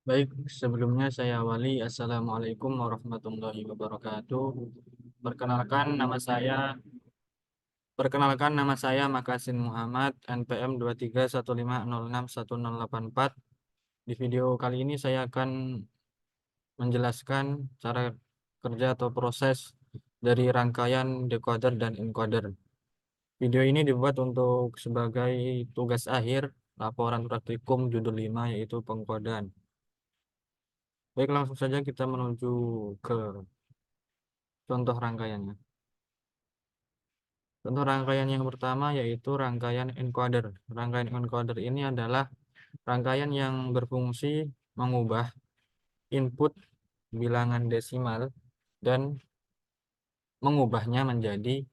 Baik, sebelumnya saya awali. Assalamualaikum warahmatullahi wabarakatuh. Perkenalkan nama saya, perkenalkan nama saya Makasin Muhammad, NPM 2315061084. Di video kali ini saya akan menjelaskan cara kerja atau proses dari rangkaian decoder dan encoder. Video ini dibuat untuk sebagai tugas akhir laporan praktikum judul 5 yaitu pengkodean. Baik, langsung saja kita menuju ke contoh rangkaiannya. Contoh rangkaian yang pertama yaitu rangkaian encoder. Rangkaian encoder ini adalah rangkaian yang berfungsi mengubah input bilangan desimal dan mengubahnya menjadi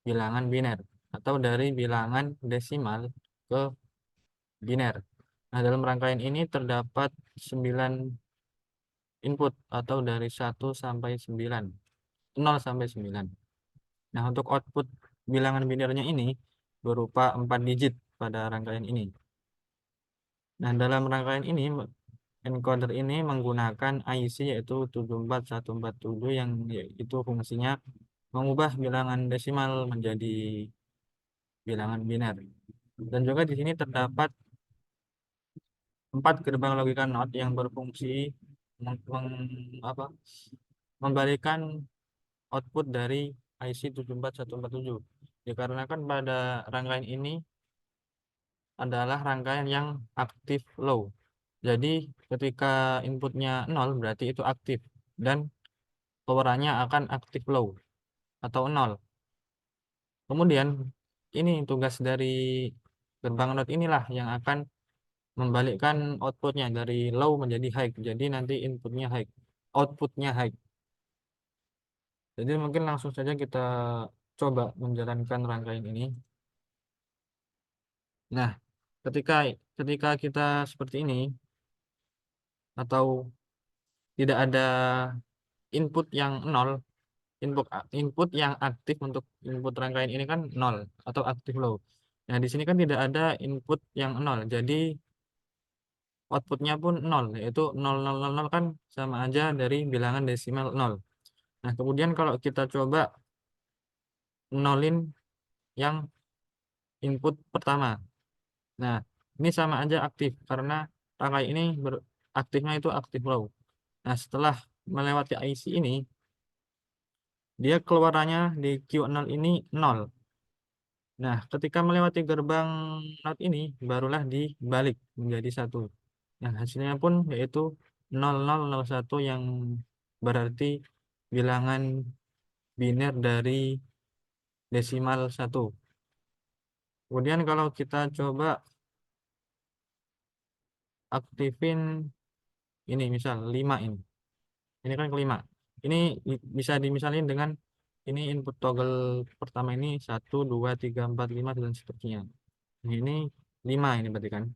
bilangan biner atau dari bilangan desimal ke biner. Nah, dalam rangkaian ini terdapat 9 input atau dari 1 sampai 9, 0 sampai 9. Nah, untuk output bilangan binernya ini berupa 4 digit pada rangkaian ini. Nah, dalam rangkaian ini, encoder ini menggunakan IC yaitu 74147 yang itu fungsinya mengubah bilangan desimal menjadi bilangan biner. Dan juga di sini terdapat 4 gerbang logika NOT yang berfungsi apa, membalikan output dari IC 74147. Dikarenakan pada rangkaian ini adalah rangkaian yang aktif low. Jadi ketika inputnya 0 berarti itu aktif dan powerannya akan aktif low atau 0. Kemudian ini tugas dari gerbang NOT inilah yang akan membalikkan outputnya dari low menjadi high. Jadi nanti inputnya high, outputnya high. Jadi mungkin langsung saja kita coba menjalankan rangkaian ini. Nah, ketika ketika kita seperti ini atau tidak ada input yang 0, input yang aktif untuk input rangkaian ini kan 0 atau aktif low. Nah, di sini kan tidak ada input yang 0. Jadi outputnya pun 0, yaitu 0000 kan sama aja dari bilangan desimal 0. Nah, kemudian kalau kita coba nolin yang input pertama. Nah, ini sama aja aktif karena rangkaian ini aktifnya itu aktif low. Nah, setelah melewati IC ini, dia keluarannya di Q0 ini 0. Nah, ketika melewati gerbang NOT ini, barulah dibalik menjadi 1. Nah, hasilnya pun yaitu 0001 yang berarti bilangan biner dari desimal 1. Kemudian kalau kita coba aktifin ini, misal 5 ini. Ini kan kelima. Ini bisa dimisalin dengan ini input toggle pertama ini 1, 2, 3, 4, 5 dan seterusnya. Nah, ini 5 ini berarti kan.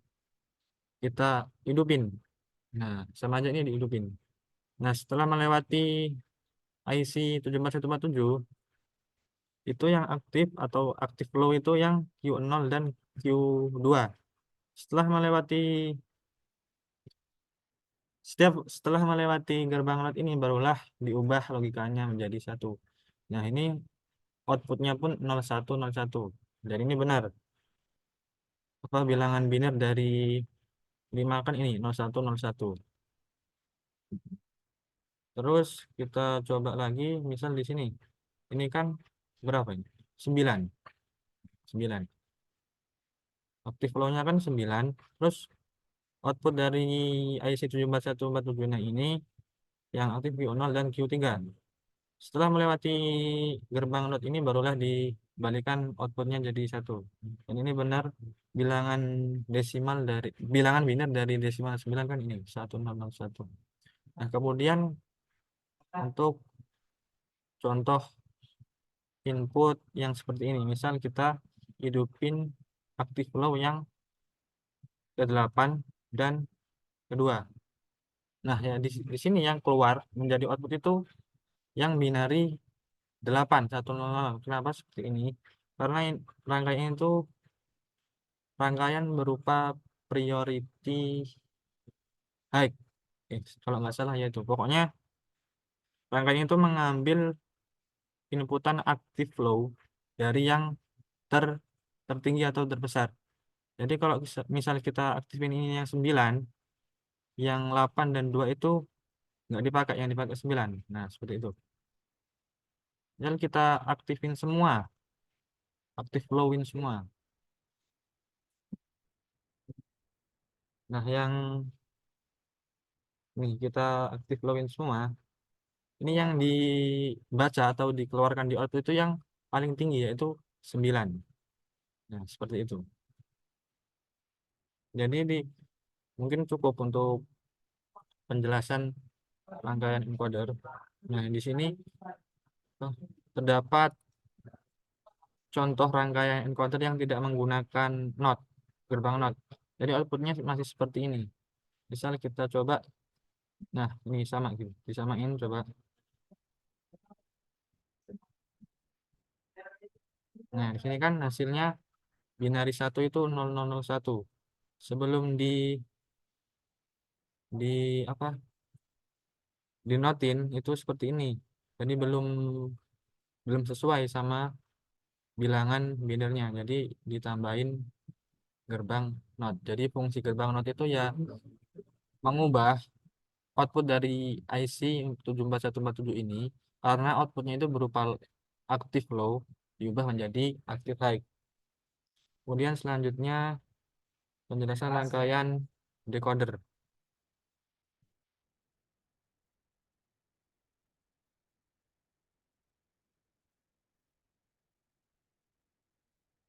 Kita hidupin. Nah, sama aja ini dihidupin. Nah, setelah melewati IC 74147, itu yang aktif atau aktif low itu yang Q0 dan Q2. Setelah melewati setelah melewati gerbang NOT ini barulah diubah logikanya menjadi 1. Nah, ini outputnya pun 0101. Dan ini benar. Apa bilangan biner dari 5 kan ini 0101. Terus kita coba lagi misal di sini. Ini kan berapa ini? 9. 9. Aktif low-nya kan 9. Terus output dari IC 74147 ini yang aktif Q0 dan Q3. Setelah melewati gerbang NOT ini barulah dibalikan outputnya jadi 1. Dan ini benar bilangan desimal dari bilangan biner dari desimal 9 kan ini 1001. Nah, kemudian untuk contoh input yang seperti ini, misal kita hidupin aktif low yang ke-8 dan kedua. Nah, ya di sini yang keluar menjadi output itu yang binari 8 100. Kenapa seperti ini? Karena rangkaian itu rangkaian berupa priority high. Kalau nggak salah ya itu. Pokoknya rangkaian itu mengambil inputan active flow dari yang ter tertinggi atau terbesar. Jadi kalau misal kita aktifin ini yang 9, yang 8 dan 2 itu nggak dipakai, yang dipakai 9. Nah, seperti itu. Dan kita aktifin semua, aktif flowin semua. Nah, yang nih kita aktif flowin semua, ini yang dibaca atau dikeluarkan di output itu yang paling tinggi yaitu 9. Nah, seperti itu. Jadi mungkin cukup untuk penjelasan rangkaian encoder. Nah, di sini terdapat contoh rangkaian encoder yang tidak menggunakan not, gerbang not. Jadi outputnya masih seperti ini. Misal kita coba, nah ini sama gitu, disamain coba. Nah, di sini kan hasilnya binari 1 itu 0001. Sebelum di apa? Dinotin itu seperti ini. Jadi belum belum sesuai sama bilangan binarnya. Jadi ditambahin gerbang not. Jadi fungsi gerbang not itu ya mengubah output dari IC 74147 ini, karena outputnya itu berupa active low diubah menjadi active high. Kemudian selanjutnya penjelasan rangkaian decoder.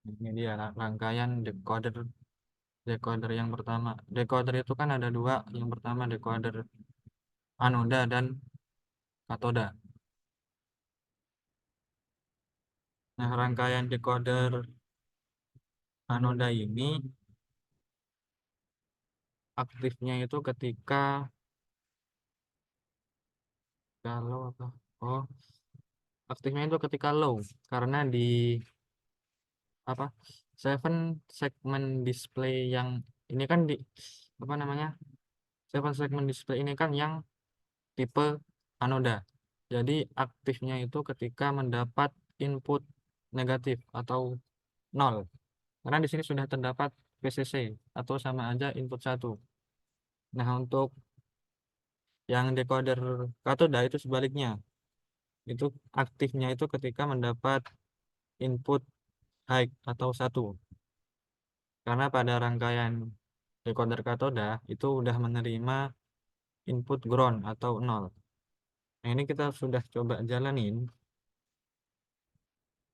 Ini dia rangkaian decoder. Decoder yang pertama, decoder itu kan ada dua. Yang pertama decoder anoda dan katoda. Nah, rangkaian decoder anoda ini aktifnya itu ketika kalau apa? Oh, aktifnya itu ketika low, karena di apa, seven segment display yang ini kan di apa namanya, seven segment display ini kan yang tipe anoda. Jadi aktifnya itu ketika mendapat input negatif atau nol, karena di sini sudah terdapat VCC atau sama aja input 1. Nah, untuk yang decoder katoda itu sebaliknya, itu aktifnya itu ketika mendapat input high atau 1, karena pada rangkaian decoder katoda itu udah menerima input ground atau 0. Nah, ini kita sudah coba jalanin.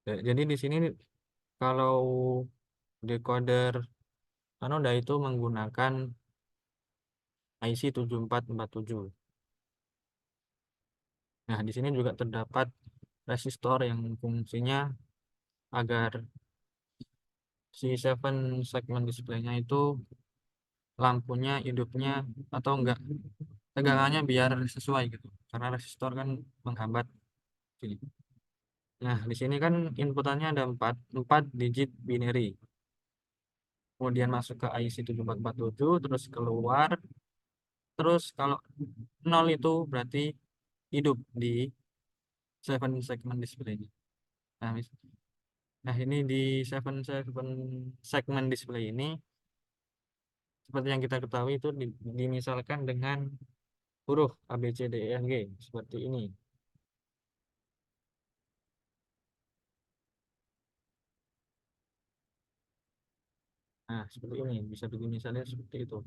Jadi di sini kalau decoder anoda itu menggunakan IC 7447. Nah, di sini juga terdapat resistor yang fungsinya agar si seven segment displaynya itu lampunya hidupnya atau enggak, tegangannya biar sesuai gitu, karena resistor kan menghambat sini. Nah, di sini kan inputannya ada 4 digit binary. Kemudian masuk ke IC 7447, terus keluar. Terus kalau 0 itu berarti hidup di seven segment display. Nah, nah ini di seven segment display ini seperti yang kita ketahui itu dimisalkan dengan huruf A, B, C, D, E, F, G seperti ini. Nah, seperti ini bisa misalnya seperti itu.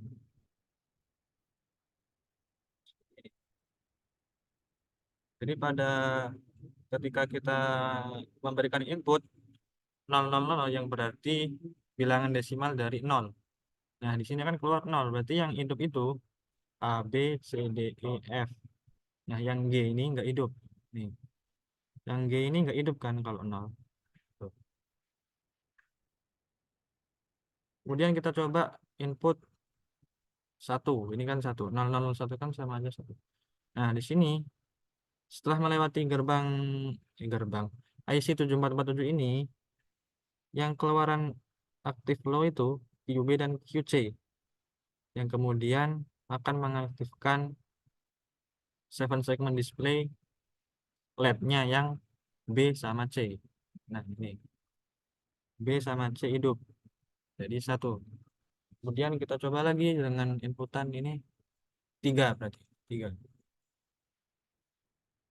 Jadi pada ketika kita memberikan input 000 yang berarti bilangan desimal dari 0. Nah, di sini kan keluar 0, berarti yang hidup itu A, B, C, D, E, F. Nah, yang G ini nggak hidup. Nih, yang G ini nggak hidup kan kalau 0. Tuh. Kemudian kita coba input 1. Ini kan 1. 0001 kan sama aja 1. Nah, di sini setelah melewati gerbang IC 7447 ini, yang keluaran aktif low itu QB dan QC, yang kemudian akan mengaktifkan seven segment display LED-nya yang B sama C. Nah, ini B sama C hidup. Jadi satu. Kemudian kita coba lagi dengan inputan ini 3 berarti. 3.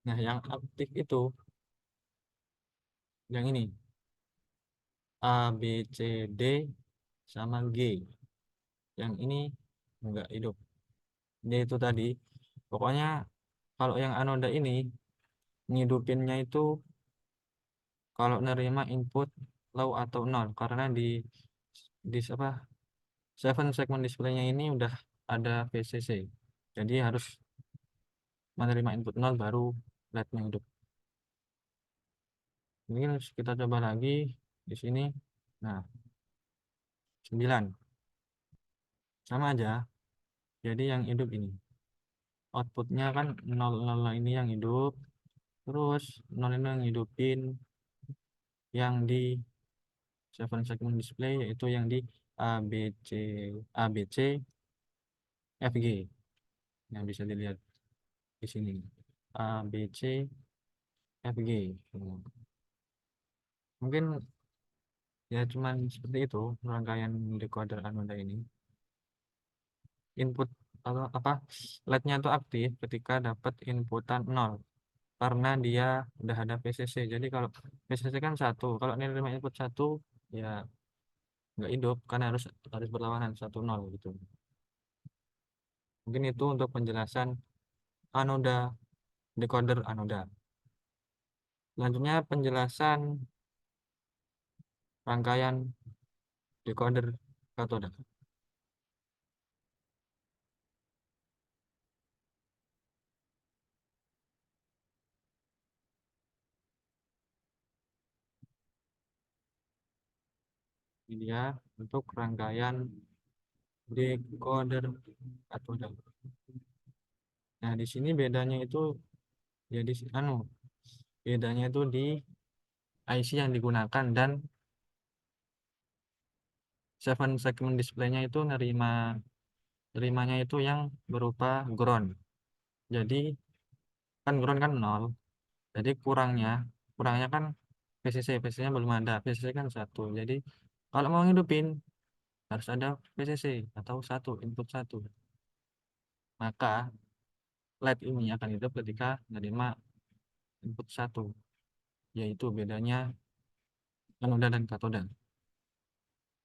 Nah, yang aktif itu yang ini. A, B, C, D sama G. Yang ini enggak hidup. Dia itu tadi. Pokoknya kalau yang anoda ini ngidupinnya itu kalau nerima input low atau nol karena di apa seven segment displaynya ini udah ada VCC. Jadi harus menerima input nol baru LED-nya hidup. Ini kita coba lagi di sini. Nah, 9. Sama aja. Jadi yang hidup ini. Outputnya kan 0 ini yang hidup. Terus 0 ini yang hidupin yang di seven segment display yaitu yang di ABC ABC FG. Yang bisa dilihat di sini. ABC FG. Mungkin ya cuman seperti itu rangkaian decoder anoda ini. Input atau apa LED-nya itu aktif ketika dapat inputan 0 karena dia udah ada VCC. Jadi kalau VCC kan satu, kalau nerima input satu ya nggak hidup karena harus berlawanan 1 0 gitu. Mungkin itu untuk penjelasan anoda decoder anoda. Selanjutnya penjelasan rangkaian decoder katoda. Ini dia untuk rangkaian decoder katoda. Nah, di sini bedanya itu jadi bedanya itu di IC yang digunakan dan seven segment displaynya itu nerimanya itu yang berupa ground. Jadi kan ground kan 0. Jadi kurangnya kan VCC-nya belum ada. VCC kan satu. Jadi kalau mau ngidupin harus ada VCC atau satu input satu. Maka LED ini akan hidup ketika menerima input satu, yaitu bedanya anoda dan katoda.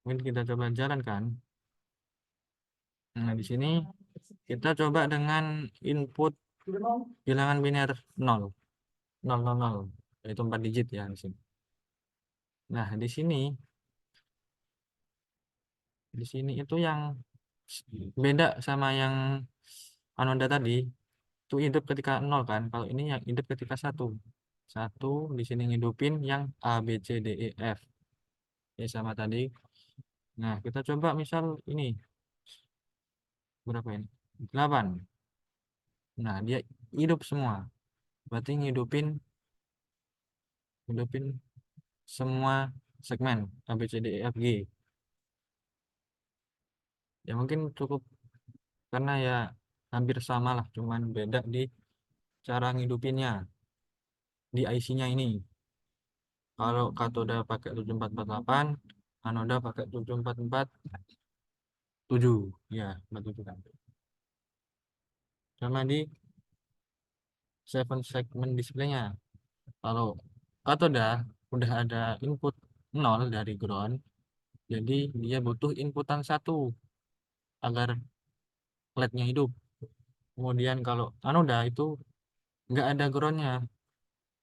Mungkin kita coba jalankan. Nah, di sini kita coba dengan input bilangan biner 0, 0, 0, 0, yaitu 4 digit ya di sini. Nah, di sini itu yang beda sama yang anoda tadi, itu hidup ketika 0 kan. Kalau ini yang hidup ketika satu. Satu di sini ngidupin yang A, B, C, D, E, F. Ya sama tadi. Nah, kita coba misal ini berapa ini? 8. Nah, dia hidup semua. Berarti ngidupin semua segmen A, B, C, D, E, F, G. Ya mungkin cukup karena ya hampir sama lah, cuman beda di cara ngidupinnya di IC-nya ini. Kalau katoda pakai 7448, anoda pakai 7447. Ya, 47 kan. Sama di seven segment displaynya. Kalau katoda udah ada input 0 dari ground, jadi dia butuh inputan satu agar LED-nya hidup. Kemudian kalau anoda itu nggak ada groundnya,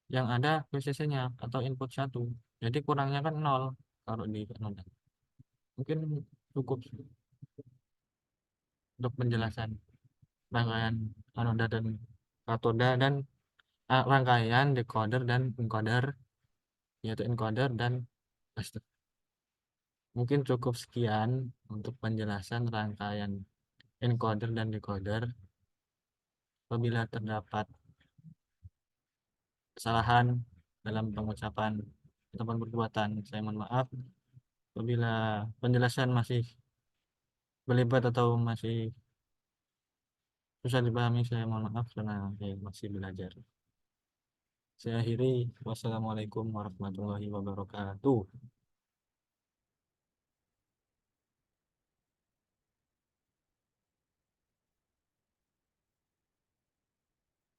yang ada VCC-nya atau input satu. Jadi kurangnya kan 0 kalau di anoda. Mungkin cukup untuk penjelasan rangkaian anoda dan katoda dan rangkaian decoder dan encoder, yaitu encoder dan capacitor. Mungkin cukup sekian untuk penjelasan rangkaian encoder dan decoder. Apabila terdapat kesalahan dalam pengucapan ataupun perbuatan, saya mohon maaf. Apabila penjelasan masih berlibat atau masih susah dipahami, saya mohon maaf karena saya masih belajar. Saya akhiri, wassalamualaikum warahmatullahi wabarakatuh.